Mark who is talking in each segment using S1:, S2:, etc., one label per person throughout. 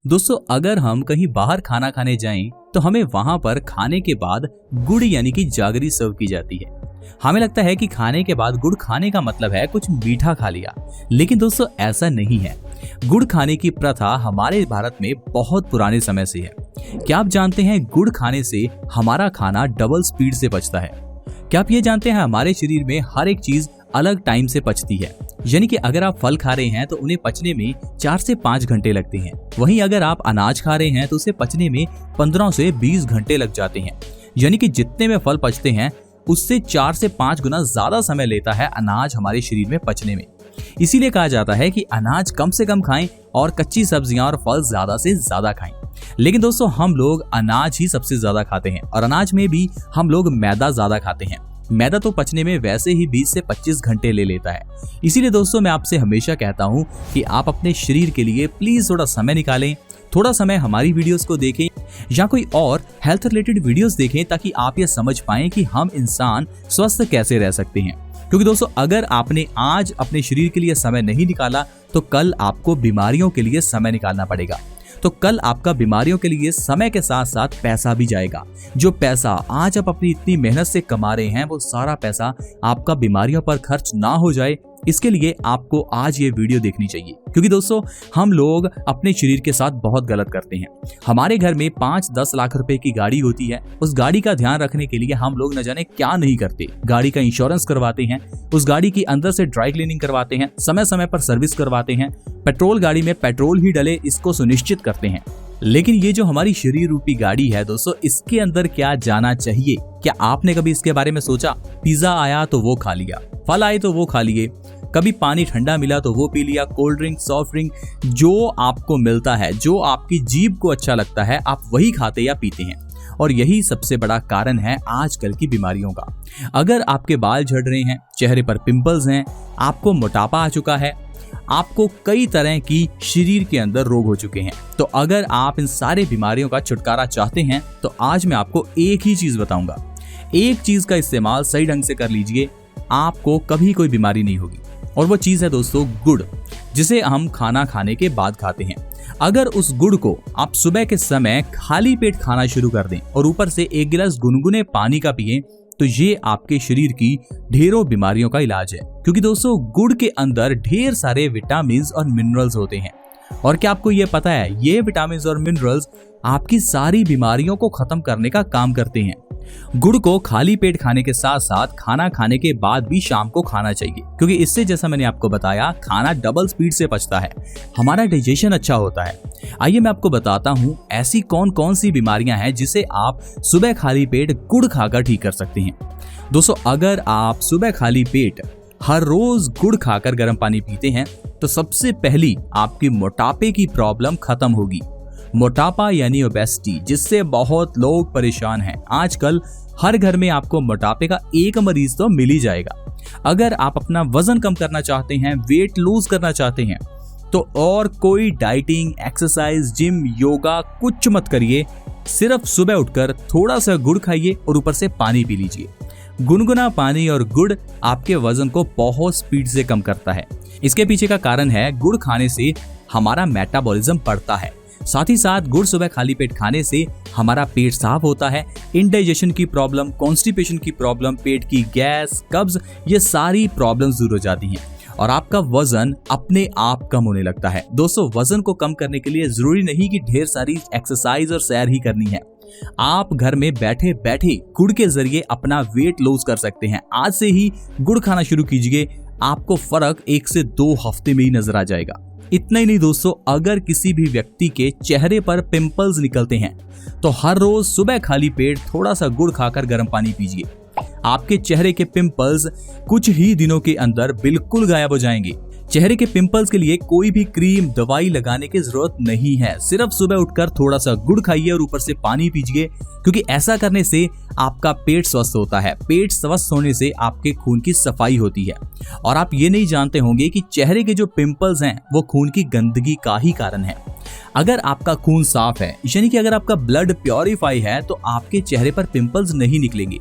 S1: दोस्तों, अगर हम कहीं बाहर खाना खाने जाएं तो हमें वहां पर खाने के बाद गुड़ यानी कि जागरी सर्व की जाती है। हमें लगता है कि खाने के बाद गुड़ खाने का मतलब है कुछ मीठा खा लिया, लेकिन दोस्तों ऐसा नहीं है। गुड़ खाने की प्रथा हमारे भारत में बहुत पुराने समय से है। क्या आप जानते हैं गुड़ खाने से हमारा खाना डबल स्पीड से पचता है? क्या आप ये जानते हैं हमारे शरीर में हर एक चीज अलग टाइम से पचती है। यानी कि अगर आप फल खा रहे हैं तो उन्हें पचने में 4 से 5 घंटे लगते हैं। वहीं अगर आप अनाज खा रहे हैं तो उसे पचने में 15 से 20 घंटे लग जाते हैं। यानी कि जितने में फल पचते हैं उससे 4 से 5 गुना ज्यादा समय लेता है अनाज हमारे शरीर में पचने में। इसीलिए कहा जाता है कि अनाज कम से कम खाएं और कच्ची सब्जियां और फल ज्यादा से ज्यादा खाएं। लेकिन दोस्तों, हम लोग अनाज ही सबसे ज्यादा खाते हैं और अनाज में भी हम लोग मैदा ज्यादा खाते हैं। मैदा तो पचने में वैसे ही 20 से 25 घंटे ले लेता है। इसीलिए दोस्तों, मैं आपसे हमेशा कहता हूं कि आप अपने शरीर के लिए प्लीज थोड़ा समय निकालें, थोड़ा समय हमारी वीडियोस को देखें या कोई और हेल्थ रिलेटेड वीडियोस देखें, ताकि आप ये समझ पाएं कि हम इंसान स्वस्थ कैसे रह सकते हैं। क्योंकि दोस्तों, अगर आपने आज अपने शरीर के लिए समय नहीं निकाला तो कल आपको बीमारियों के लिए समय निकालना पड़ेगा। तो कल आपका बीमारियों के लिए समय के साथ साथ पैसा भी जाएगा। जो पैसा आज आप अपनी इतनी मेहनत से कमा रहे हैं वो सारा पैसा आपका बीमारियों पर खर्च ना हो जाए, इसके लिए आपको आज ये वीडियो देखनी चाहिए। क्योंकि दोस्तों, हम लोग अपने शरीर के साथ बहुत गलत करते हैं। हमारे घर में 5-10 लाख रुपए की गाड़ी होती है, उस गाड़ी का ध्यान रखने के लिए हम लोग न जाने क्या नहीं करते। गाड़ी का इंश्योरेंस करवाते हैं, उस गाड़ी की अंदर से ड्राई क्लीनिंग करवाते हैं, समय समय पर सर्विस करवाते हैं, पेट्रोल गाड़ी में पेट्रोल ही डले इसको सुनिश्चित करते हैं। लेकिन ये जो हमारी शरीर रूपी गाड़ी है दोस्तों, इसके अंदर क्या जाना चाहिए, क्या आपने कभी इसके बारे में सोचा? पिज्जा आया तो वो खा लिया, फल आए तो वो खा लिए, कभी पानी ठंडा मिला तो वो पी लिया, कोल्ड ड्रिंक, सॉफ्ट ड्रिंक, जो आपको मिलता है, जो आपकी जीभ को अच्छा लगता है, आप वही खाते या पीते हैं। और यही सबसे बड़ा कारण है आजकल की बीमारियों का। अगर आपके बाल झड़ रहे हैं, चेहरे पर पिंपल्स हैं, आपको मोटापा आ चुका है, आपको कई तरह की शरीर के अंदर रोग हो चुके हैं, तो अगर आप इन सारे बीमारियों का छुटकारा चाहते हैं तो आज मैं आपको एक ही चीज बताऊंगा। एक चीज का इस्तेमाल सही ढंग से कर लीजिए, आपको कभी कोई बीमारी नहीं होगी। और वो चीज है दोस्तों गुड़, जिसे हम खाना खाने के बाद खाते हैं। अगर उस गुड़ को आप सुबह के समय खाली पेट खाना शुरू कर दें और ऊपर से 1 गिलास गुनगुने पानी का पिएं, तो ये आपके शरीर की ढेरों बीमारियों का इलाज है। क्योंकि दोस्तों, गुड़ के अंदर ढेर सारे विटामिन और मिनरल्स होते हैं। और क्या आपको ये पता है, ये विटामिन और मिनरल्स आपकी सारी बीमारियों को खत्म करने का काम करते हैं। गुड़ को खाली पेट खाने के साथ साथ खाना खाने के बाद भी शाम को खाना चाहिए, क्योंकि इससे, जैसा मैंने आपको बताया, खाना डबल स्पीड से पचता है, हमारा डाइजेशन अच्छा होता है। आइए मैं आपको बताता हूँ ऐसी कौन कौन सी बीमारियां हैं जिसे आप सुबह खाली पेट गुड़ खाकर ठीक कर सकते हैं। दोस्तों, अगर आप सुबह खाली पेट हर रोज गुड़ खाकर गर्म पानी पीते हैं तो सबसे पहली आपकी मोटापे की प्रॉब्लम खत्म होगी। मोटापा यानी ओबेसिटी, जिससे बहुत लोग परेशान हैं। आजकल हर घर में आपको मोटापे का एक मरीज तो मिल ही जाएगा। अगर आप अपना वजन कम करना चाहते हैं, वेट लूज करना चाहते हैं, तो और कोई डाइटिंग, एक्सरसाइज, जिम, योगा कुछ मत करिए। सिर्फ सुबह उठकर थोड़ा सा गुड़ खाइए और ऊपर से पानी पी लीजिए। गुनगुना पानी और गुड़ आपके वजन को बहुत स्पीड से कम करता है। इसके पीछे का कारण है, गुड़ खाने से हमारा मेटाबॉलिज्म बढ़ता है। साथ ही साथ गुड़ सुबह खाली पेट खाने से हमारा पेट साफ होता है। इंडाइजेशन की प्रॉब्लम, कॉन्स्टिपेशन की प्रॉब्लम, पेट की गैस, कब्ज, ये सारी प्रॉब्लम्स दूर हो जाती हैं और आपका वजन अपने आप कम होने लगता है। दोस्तों, वजन को कम करने के लिए जरूरी नहीं कि ढेर सारी एक्सरसाइज और सैर ही करनी है। आप घर में बैठे बैठे गुड़ के जरिए अपना वेट लॉस कर सकते हैं। आज से ही गुड़ खाना शुरू कीजिए, आपको फर्क 1 से 2 हफ्ते में ही नजर आ जाएगा। इतना ही नहीं दोस्तों, अगर किसी भी व्यक्ति के चेहरे पर पिंपल्स निकलते हैं तो हर रोज सुबह खाली पेट थोड़ा सा गुड़ खाकर गर्म पानी पीजिए। आपके चेहरे के पिंपल्स कुछ ही दिनों के अंदर बिल्कुल गायब हो जाएंगे। चेहरे के पिंपल्स के लिए कोई भी क्रीम, दवाई लगाने की जरूरत नहीं है। सिर्फ सुबह उठकर थोड़ा सा गुड़ खाइए और ऊपर से पानी पीजिए, क्योंकि ऐसा करने से आपका पेट स्वस्थ होता है। पेट स्वस्थ होने से आपके खून की सफाई होती है। और आप ये नहीं जानते होंगे कि चेहरे के जो पिंपल्स हैं वो खून की गंदगी का ही कारण है। अगर आपका खून साफ है, यानी कि अगर आपका ब्लड प्योरीफाई है, तो आपके चेहरे पर पिंपल्स नहीं निकलेंगे।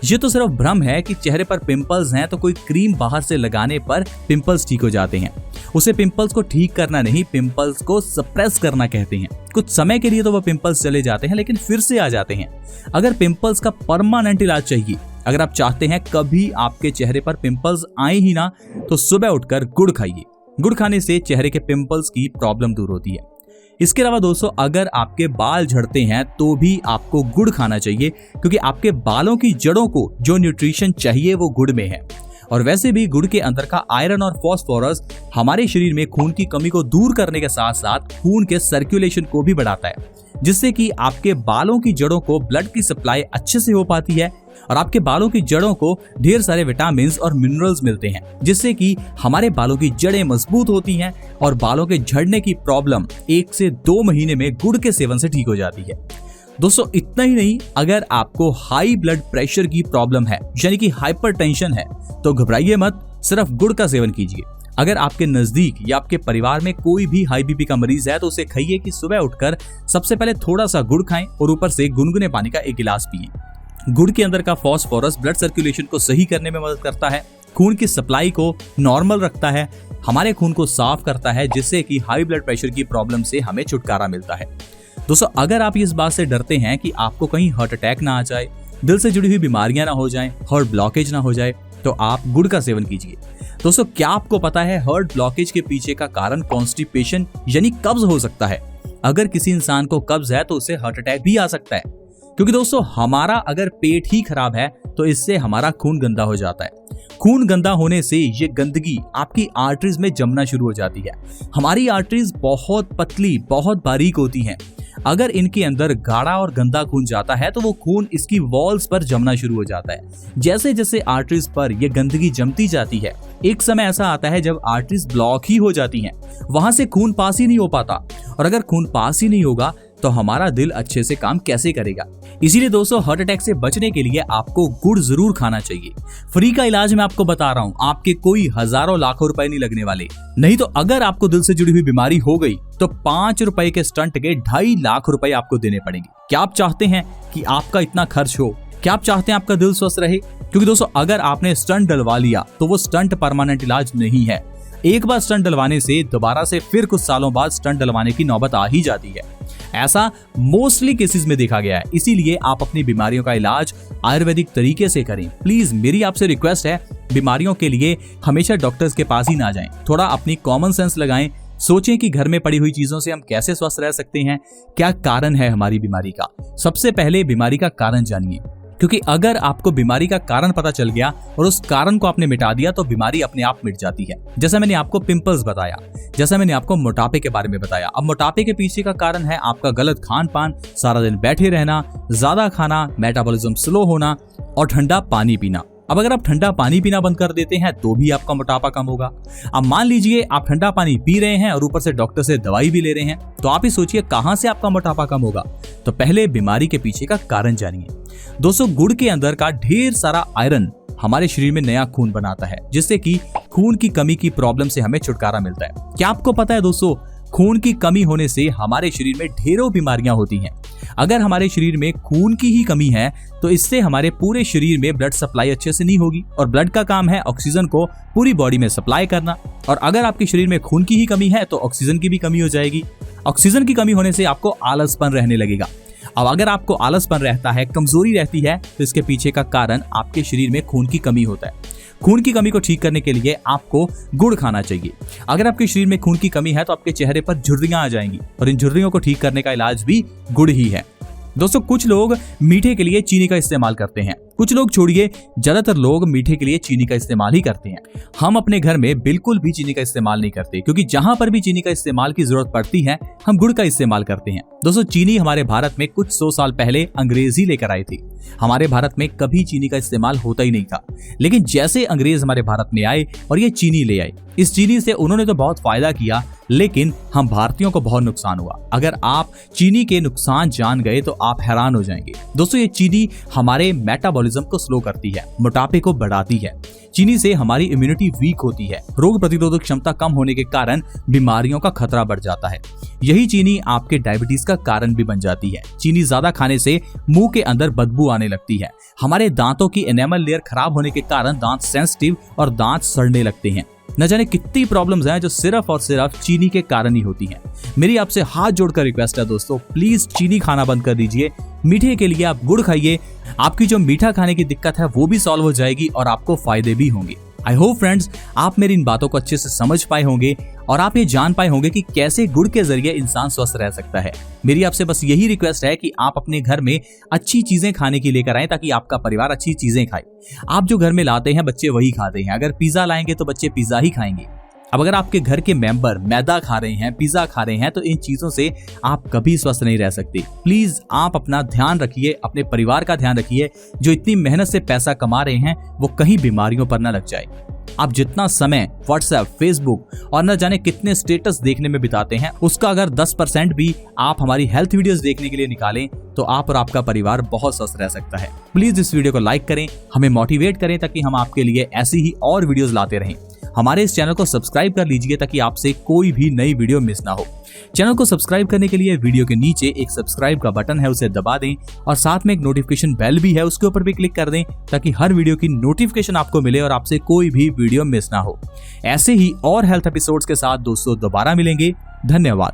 S1: ये तो सिर्फ भ्रम है कि चेहरे पर पिंपल्स हैं तो कोई क्रीम बाहर से लगाने पर पिंपल्स ठीक हो जाते हैं। उसे पिंपल्स को ठीक करना नहीं, पिंपल्स को सप्रेस करना कहते हैं। कुछ समय के लिए तो वो पिंपल्स चले जाते हैं लेकिन फिर से आ जाते हैं। अगर पिंपल्स का परमानेंट इलाज चाहिए, अगर आप चाहते हैं कभी आपके चेहरे पर पिंपल्स आए ही ना, तो सुबह उठकर गुड़ खाइए। गुड़ खाने से चेहरे के पिंपल्स की प्रॉब्लम दूर होती है। इसके अलावा दोस्तों, अगर आपके बाल झड़ते हैं तो भी आपको गुड़ खाना चाहिए, क्योंकि आपके बालों की जड़ों को जो न्यूट्रिशन चाहिए वो गुड़ में है। और वैसे भी गुड़ के अंदर का आयरन और फास्फोरस हमारे शरीर में खून की कमी को दूर करने के साथ साथ खून के सर्कुलेशन को भी बढ़ाता है, जिससे कि आपके बालों की जड़ों को ब्लड की सप्लाई अच्छे से हो पाती है और आपके बालों की जड़ों को ढेर सारे विटामिन और मिनरल्स मिलते हैं, जिससे कि हमारे बालों की जड़ें मजबूत होती हैं और बालों के झड़ने की प्रॉब्लम 1 से 2 महीने में गुड़ के सेवन से ठीक हो जाती है। दोस्तों इतना ही नहीं, अगर आपको हाई ब्लड प्रेशर की प्रॉब्लम है यानी कि हाइपरटेंशन है तो घबराइए मत, सिर्फ गुड़ का सेवन कीजिए। अगर आपके नजदीक या आपके परिवार में कोई भी हाई बीपी का मरीज है तो उसे कहिए कि सुबह उठकर सबसे पहले थोड़ा सा गुड़ खाएं और ऊपर से गुनगुने पानी का 1 गिलास पिएं। गुड़ के अंदर का फास्फोरस ब्लड सर्कुलेशन को सही करने में मदद करता है, खून की सप्लाई को नॉर्मल रखता है, हमारे खून को साफ करता है, जिससे कि हाई ब्लड प्रेशर की प्रॉब्लम से हमें छुटकारा मिलता है। दोस्तों अगर आप इस बात से डरते हैं कि आपको कहीं हार्ट अटैक ना आ जाए, दिल से जुड़ी हुई बीमारियां ना हो जाएं, हार्ट ब्लॉकेज ना हो जाए, तो आप गुड़ का सेवन कीजिए। दोस्तों क्या आपको पता है हार्ट ब्लॉकेज के पीछे का कारण कॉन्स्टिपेशन यानी कब्ज हो सकता है। अगर किसी इंसान को कब्ज है तो उसे हार्ट अटैक भी आ सकता है, क्योंकि दोस्तों हमारा अगर पेट ही खराब है तो इससे हमारा खून गंदा हो जाता है। खून गंदा होने से ये गंदगी आपकी आर्टरीज में जमना शुरू हो जाती है। हमारी आर्टरीज बहुत पतली, बहुत बारीक होती हैं। अगर इनके अंदर गाढ़ा और गंदा खून जाता है तो वो खून इसकी वॉल्स पर जमना शुरू हो जाता है। जैसे जैसे आर्टरीज पर ये गंदगी जमती जाती है, एक समय ऐसा आता है जब आर्टरीज ब्लॉक ही हो जाती हैं, वहां से खून पास ही नहीं हो पाता। और अगर खून पास ही नहीं होगा तो हमारा दिल अच्छे से काम कैसे करेगा। इसीलिए दोस्तों हार्ट अटैक से बचने के लिए आपको गुड़ जरूर खाना चाहिए। फ्री का इलाज मैं आपको बता रहा हूँ, आपके कोई हजारों लाखों रुपए नहीं लगने वाले। नहीं तो अगर आपको दिल से जुड़ी हुई बीमारी हो गई तो 5 रुपए के स्टंट के 2.5 लाख रुपए आपको देने पड़ेंगे। क्या आप चाहते हैं कि आपका इतना खर्च हो? क्या आप चाहते हैं आपका दिल स्वस्थ रहे? क्योंकि दोस्तों अगर आपने स्टंट डलवा लिया तो वो स्टंट परमानेंट इलाज नहीं है। एक बार स्टंट डलवाने से दोबारा से फिर कुछ सालों बाद स्टंट डलवाने की नौबत आ ही जाती है। ऐसा मोस्टली केसेस में देखा गया है। इसीलिए आप अपनी बीमारियों का इलाज आयुर्वेदिक तरीके से करें। प्लीज मेरी आपसे रिक्वेस्ट है, बीमारियों के लिए हमेशा डॉक्टर्स के पास ही ना जाएं। थोड़ा अपनी कॉमन सेंस लगाएं, सोचें कि घर में पड़ी हुई चीजों से हम कैसे स्वस्थ रह सकते हैं, क्या कारण है हमारी बीमारी का। सबसे पहले बीमारी का कारण जानिए, क्योंकि अगर आपको बीमारी का कारण पता चल गया और उस कारण को आपने मिटा दिया तो बीमारी अपने आप मिट जाती है। जैसा मैंने आपको पिंपल्स बताया, जैसा मैंने आपको मोटापे के बारे में बताया। अब मोटापे के पीछे का कारण है आपका गलत खान पान, सारा दिन बैठे रहना, ज्यादा खाना, मेटाबॉलिज्म स्लो होना और ठंडा पानी पीना। अब अगर आप ठंडा पानी पीना बंद कर देते हैं तो भी आपका मोटापा कम होगा। अब मान लीजिए आप ठंडा पानी पी रहे हैं और ऊपर से डॉक्टर से दवाई भी ले रहे हैं, तो आप ही सोचिए कहां से आपका मोटापा कम होगा। तो पहले बीमारी के पीछे का कारण जानिए। दोस्तों गुड़ के अंदर का ढेर सारा आयरन हमारे शरीर में नया खून बनाता है, जिससे कि खून की कमी की प्रॉब्लम से हमें छुटकारा मिलता है। क्या आपको पता है दोस्तों, खून की कमी होने से हमारे शरीर में ढेरों बीमारियां होती हैं। अगर हमारे शरीर में खून की ही कमी है तो इससे हमारे पूरे शरीर में ब्लड सप्लाई अच्छे से नहीं होगी, और ब्लड का काम है ऑक्सीजन को पूरी बॉडी में सप्लाई करना। और अगर आपके शरीर में खून की ही कमी है तो ऑक्सीजन की भी कमी हो जाएगी। ऑक्सीजन की कमी होने से आपको आलसपन रहने लगेगा। अब अगर आपको आलसपन रहता है, कमजोरी रहती है, तो इसके पीछे का कारण आपके शरीर में खून की कमी होता है। खून की कमी को ठीक करने के लिए आपको गुड़ खाना चाहिए। अगर आपके शरीर में खून की कमी है तो आपके चेहरे पर झुर्रियां आ जाएंगी, और इन झुर्रियों को ठीक करने का इलाज भी गुड़ ही है। दोस्तों कुछ लोग मीठे के लिए चीनी का इस्तेमाल करते हैं, कुछ लोग छोड़िए, ज्यादातर लोग मीठे के लिए चीनी का इस्तेमाल ही करते हैं। हम अपने घर में बिल्कुल भी चीनी का इस्तेमाल नहीं करते, क्योंकि जहां पर भी चीनी का इस्तेमाल की जरूरत पड़ती है हम गुड़ का इस्तेमाल करते हैं। दोस्तों चीनी हमारे भारत में कुछ 100 साल पहले अंग्रेज ही लेकर आए थे। हमारे भारत में कभी चीनी का इस्तेमाल होता ही नहीं था, लेकिन जैसे अंग्रेज हमारे भारत में आए और ये चीनी ले आए, इस चीनी से उन्होंने तो बहुत फायदा किया, लेकिन हम भारतीयों को बहुत नुकसान हुआ। अगर आप चीनी के नुकसान जान गए तो आप हैरान हो जाएंगे। दोस्तों ये चीनी हमारे मेटाबॉलिज्म मेटाबॉलिज्म को स्लो करती है, मोटापे को बढ़ाती है। चीनी से हमारी इम्यूनिटी वीक होती है, रोग प्रतिरोधक क्षमता कम होने के कारण बीमारियों का खतरा बढ़ जाता है। यही चीनी आपके डायबिटीज का कारण भी बन जाती है। चीनी ज्यादा खाने से मुंह के अंदर बदबू आने लगती है। हमारे दांतों की एनेमल लेयर खराब होने के कारण दांत सेंसिटिव और दांत सड़ने लगते हैं। न जाने कितनी प्रॉब्लम्स हैं जो सिर्फ और सिर्फ चीनी के कारण ही होती हैं। मेरी आपसे हाथ जोड़कर रिक्वेस्ट है दोस्तों, प्लीज चीनी खाना बंद कर दीजिए। मीठे के लिए आप गुड़ खाइए। आपकी जो मीठा खाने की दिक्कत है वो भी सॉल्व हो जाएगी और आपको फायदे भी होंगे। आई होप फ्रेंड्स आप मेरी इन बातों को अच्छे से समझ पाए होंगे और आप ये जान पाए होंगे कि कैसे गुड़ के जरिए इंसान स्वस्थ रह सकता है। मेरी आपसे बस यही रिक्वेस्ट है कि आप अपने घर में अच्छी चीजें खाने की लेकर आएं ताकि आपका परिवार अच्छी चीजें खाए। आप जो घर में लाते हैं बच्चे वही खाते हैं। अगर पिज्जा लाएंगे तो बच्चे पिज्जा ही खाएंगे। अब अगर आपके घर के मेंबर मैदा खा रहे हैं, पिज्जा खा रहे हैं, तो इन चीजों से आप कभी स्वस्थ नहीं रह सकते। प्लीज आप अपना ध्यान रखिए, अपने परिवार का ध्यान रखिए। जो इतनी मेहनत से पैसा कमा रहे हैं वो कहीं बीमारियों पर न लग जाए। आप जितना समय व्हाट्सएप, फेसबुक और न जाने कितने स्टेटस देखने में बिताते हैं, उसका अगर 10% भी आप हमारी हेल्थ वीडियोस देखने के लिए निकालें तो आप और आपका परिवार बहुत स्वस्थ रह सकता है। प्लीज इस वीडियो को लाइक करें, हमें मोटिवेट करें ताकि हम आपके लिए ऐसी ही और वीडियोस लाते रहें। हमारे इस चैनल को सब्सक्राइब कर लीजिए ताकि आपसे कोई भी नई वीडियो मिस ना हो। चैनल को सब्सक्राइब करने के लिए वीडियो के नीचे एक सब्सक्राइब का बटन है, उसे दबा दें और साथ में एक नोटिफिकेशन बेल भी है, उसके ऊपर भी क्लिक कर दें ताकि हर वीडियो की नोटिफिकेशन आपको मिले और आपसे कोई भी वीडियो मिस ना हो। ऐसे ही और हेल्थ एपिसोड्स के साथ दोस्तों दोबारा मिलेंगे। धन्यवाद।